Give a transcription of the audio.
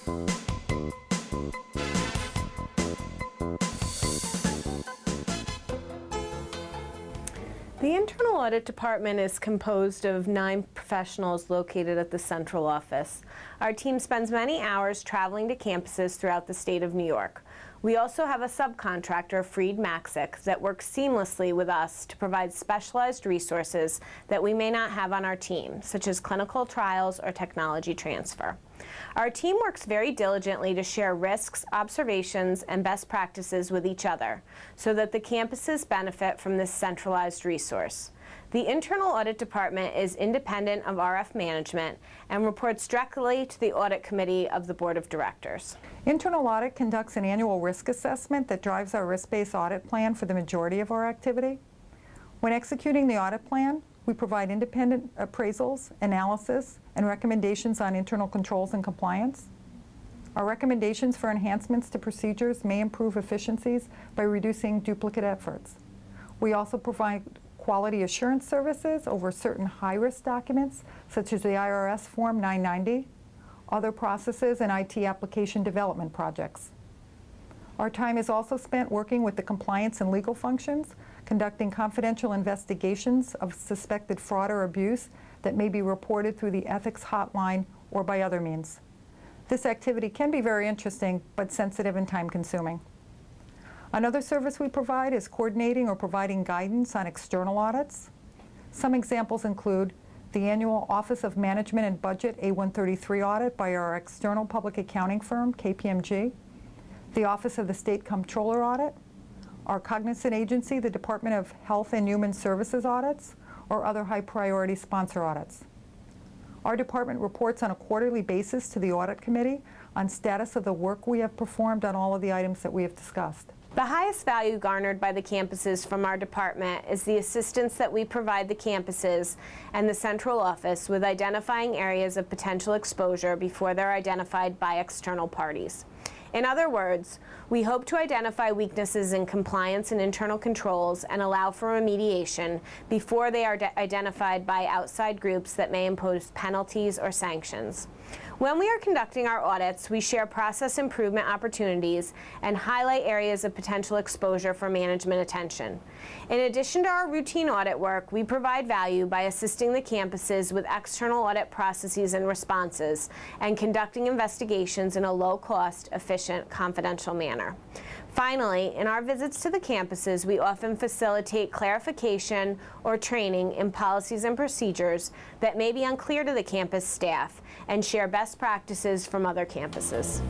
The Internal Audit Department is composed of 9 professionals located at the central office. Our team spends many hours traveling to campuses throughout the state of New York. We also have a subcontractor, Freed Maxic, that works seamlessly with us to provide specialized resources that we may not have on our team, such as clinical trials or technology transfer. Our team works very diligently to share risks, observations, and best practices with each other so that the campuses benefit from this centralized resource. The Internal Audit Department is independent of RF management and reports directly to the Audit Committee of the Board of Directors. Internal Audit conducts an annual risk assessment that drives our risk-based audit plan for the majority of our activity. When executing the audit plan, we provide independent appraisals, analysis, and recommendations on internal controls and compliance. Our recommendations for enhancements to procedures may improve efficiencies by reducing duplicate efforts. We also provide quality assurance services over certain high-risk documents, such as the IRS Form 990, other processes, and IT application development projects. Our time is also spent working with the compliance and legal functions, conducting confidential investigations of suspected fraud or abuse that may be reported through the ethics hotline or by other means. This activity can be very interesting, but sensitive and time-consuming. Another service we provide is coordinating or providing guidance on external audits. Some examples include the annual Office of Management and Budget A133 audit by our external public accounting firm, KPMG, the Office of the State Comptroller audit, our cognizant agency, the Department of Health and Human Services audits, or other high-priority sponsor audits. Our department reports on a quarterly basis to the Audit Committee on status of the work we have performed on all of the items that we have discussed. The highest value garnered by the campuses from our department is the assistance that we provide the campuses and the central office with identifying areas of potential exposure before they're identified by external parties. In other words, we hope to identify weaknesses in compliance and internal controls and allow for remediation before they are identified by outside groups that may impose penalties or sanctions. When we are conducting our audits, we share process improvement opportunities and highlight areas of potential exposure for management attention. In addition to our routine audit work, we provide value by assisting the campuses with external audit processes and responses and conducting investigations in a low-cost, efficient, confidential manner. Finally, in our visits to the campuses, we often facilitate clarification or training in policies and procedures that may be unclear to the campus staff and share best practices from other campuses.